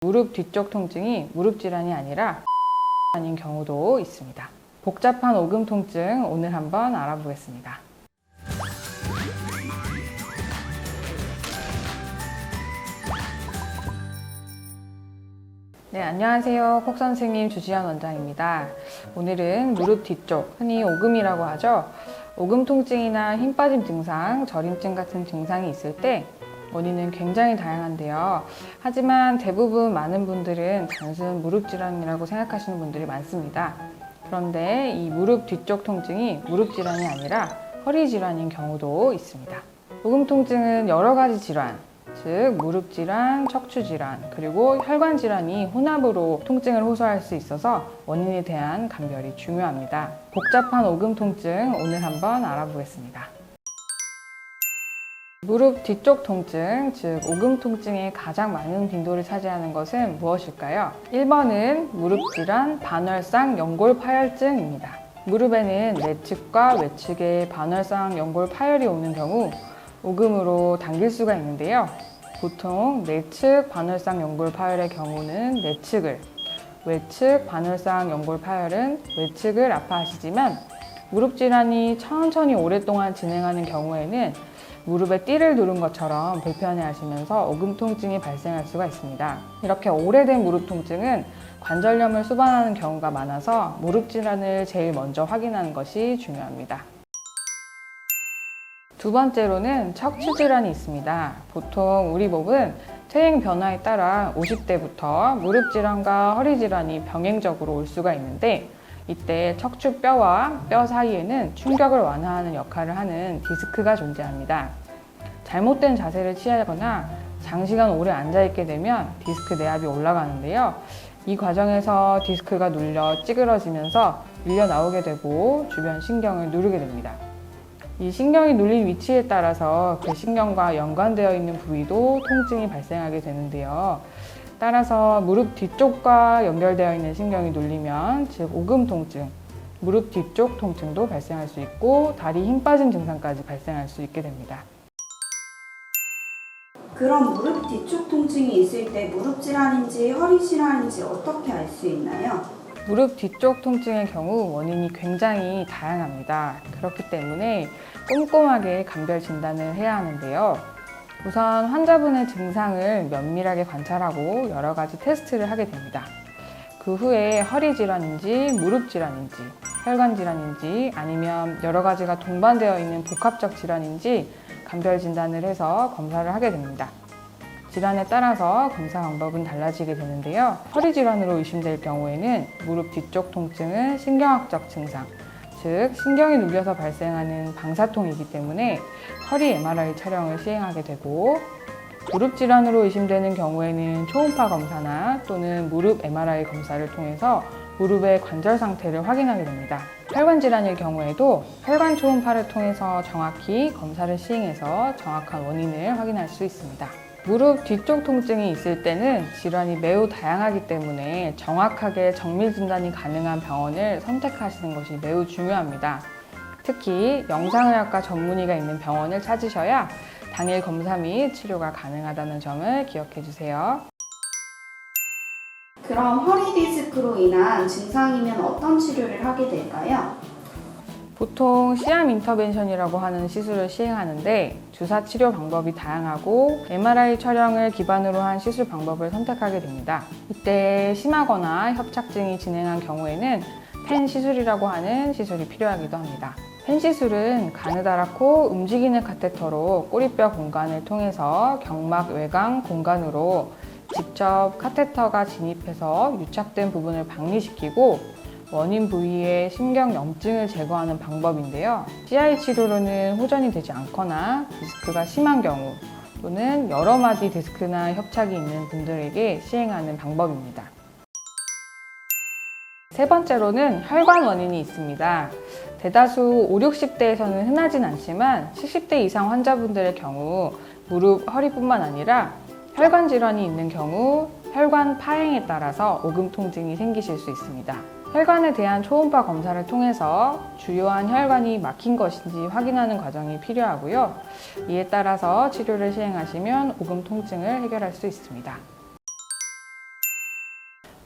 무릎 뒤쪽 통증이 무릎 질환이 아니라 아닌 경우도 있습니다. 복잡한 오금 통증 오늘 한번 알아보겠습니다. 네, 안녕하세요. 콕선생님 주지연 원장입니다. 오늘은 무릎 뒤쪽, 흔히 오금이라고 하죠. 오금 통증이나 힘 빠짐 증상, 저림증 같은 증상이 있을 때 원인은 굉장히 다양한데요. 하지만 대부분 많은 분들은 단순 무릎 질환이라고 생각하시는 분들이 많습니다. 그런데 이 무릎 뒤쪽 통증이 무릎 질환이 아니라 허리 질환인 경우도 있습니다. 오금 통증은 여러 가지 질환, 즉 무릎 질환, 척추 질환, 그리고 혈관 질환이 혼합으로 통증을 호소할 수 있어서 원인에 대한 감별이 중요합니다. 복잡한 오금 통증 오늘 한번 알아보겠습니다. 무릎 뒤쪽 통증, 즉 오금 통증의 가장 많은 빈도를 차지하는 것은 무엇일까요? 1번은 무릎 질환 반월상 연골 파열증입니다. 무릎에는 내측과 외측에 반월상 연골 파열이 오는 경우 오금으로 당길 수가 있는데요. 보통 내측 반월상 연골 파열의 경우는 내측을, 외측 반월상 연골 파열은 외측을 아파하시지만 무릎 질환이 천천히 오랫동안 진행하는 경우에는 무릎에 띠를 누른 것처럼 불편해하시면서 오금 통증이 발생할 수가 있습니다. 이렇게 오래된 무릎 통증은 관절염을 수반하는 경우가 많아서 무릎 질환을 제일 먼저 확인하는 것이 중요합니다. 두 번째로는 척추 질환이 있습니다. 보통 우리 몸은 퇴행 변화에 따라 50대부터 무릎 질환과 허리 질환이 병행적으로 올 수가 있는데 이때 척추뼈와 뼈 사이에는 충격을 완화하는 역할을 하는 디스크가 존재합니다. 잘못된 자세를 취하거나 장시간 오래 앉아있게 되면 디스크 내압이 올라가는데요. 이 과정에서 디스크가 눌려 찌그러지면서 밀려 나오게 되고 주변 신경을 누르게 됩니다. 이 신경이 눌린 위치에 따라서 그 신경과 연관되어 있는 부위도 통증이 발생하게 되는데요. 따라서 무릎 뒤쪽과 연결되어 있는 신경이 눌리면, 즉 오금 통증, 무릎 뒤쪽 통증도 발생할 수 있고 다리 힘 빠진 증상까지 발생할 수 있게 됩니다. 그럼 무릎 뒤쪽 통증이 있을 때 무릎 질환인지 허리 질환인지 어떻게 알 수 있나요? 무릎 뒤쪽 통증의 경우 원인이 굉장히 다양합니다. 그렇기 때문에 꼼꼼하게 감별 진단을 해야 하는데요. 우선 환자분의 증상을 면밀하게 관찰하고 여러 가지 테스트를 하게 됩니다. 그 후에 허리 질환인지 무릎 질환인지 혈관 질환인지 아니면 여러 가지가 동반되어 있는 복합적 질환인지 감별 진단을 해서 검사를 하게 됩니다. 질환에 따라서 검사 방법은 달라지게 되는데요. 허리 질환으로 의심될 경우에는 무릎 뒤쪽 통증은 신경학적 증상, 즉 신경이 눌려서 발생하는 방사통이기 때문에 허리 MRI 촬영을 시행하게 되고, 무릎 질환으로 의심되는 경우에는 초음파 검사나 또는 무릎 MRI 검사를 통해서 무릎의 관절 상태를 확인하게 됩니다. 혈관 질환일 경우에도 혈관 초음파를 통해서 정확히 검사를 시행해서 정확한 원인을 확인할 수 있습니다. 무릎 뒤쪽 통증이 있을 때는 질환이 매우 다양하기 때문에 정확하게 정밀 진단이 가능한 병원을 선택하시는 것이 매우 중요합니다. 특히 영상의학과 전문의가 있는 병원을 찾으셔야 당일 검사 및 치료가 가능하다는 점을 기억해 주세요. 그럼 허리 디스크로 인한 증상이면 어떤 치료를 하게 될까요? 보통 시암 인터벤션이라고 하는 시술을 시행하는데 주사 치료 방법이 다양하고 MRI 촬영을 기반으로 한 시술 방법을 선택하게 됩니다. 이때 심하거나 협착증이 진행한 경우에는 펜 시술이라고 하는 시술이 필요하기도 합니다. 펜 시술은 가느다랗고 움직이는 카테터로 꼬리뼈 공간을 통해서 경막 외곽 공간으로 직접 카테터가 진입해서 유착된 부분을 박리시키고 원인 부위의 신경염증을 제거하는 방법인데요. CI 치료로는 호전이 되지 않거나 디스크가 심한 경우 또는 여러 마디 디스크나 협착이 있는 분들에게 시행하는 방법입니다. 세 번째로는 혈관 원인이 있습니다. 대다수 5, 60대에서는 흔하진 않지만 70대 이상 환자분들의 경우 무릎, 허리뿐만 아니라 혈관 질환이 있는 경우 혈관 파행에 따라서 오금 통증이 생기실 수 있습니다. 혈관에 대한 초음파 검사를 통해서 주요한 혈관이 막힌 것인지 확인하는 과정이 필요하고요. 이에 따라서 치료를 시행하시면 오금 통증을 해결할 수 있습니다.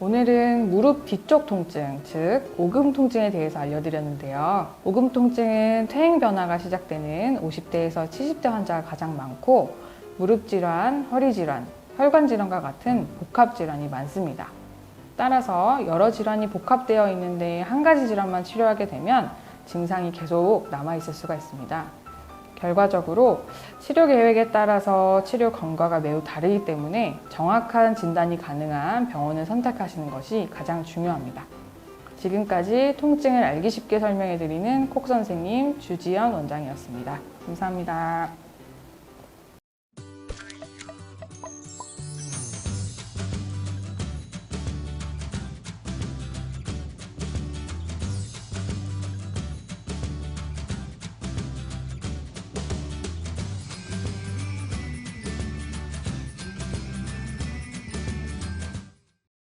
오늘은 무릎 뒤쪽 통증, 즉 오금 통증에 대해서 알려드렸는데요. 오금 통증은 퇴행 변화가 시작되는 50대에서 70대 환자가 가장 많고 무릎 질환, 허리 질환, 혈관 질환과 같은 복합 질환이 많습니다. 따라서 여러 질환이 복합되어 있는데 한 가지 질환만 치료하게 되면 증상이 계속 남아있을 수가 있습니다. 결과적으로 치료 계획에 따라서 치료 경과가 매우 다르기 때문에 정확한 진단이 가능한 병원을 선택하시는 것이 가장 중요합니다. 지금까지 통증을 알기 쉽게 설명해드리는 콕 선생님 주지연 원장이었습니다. 감사합니다.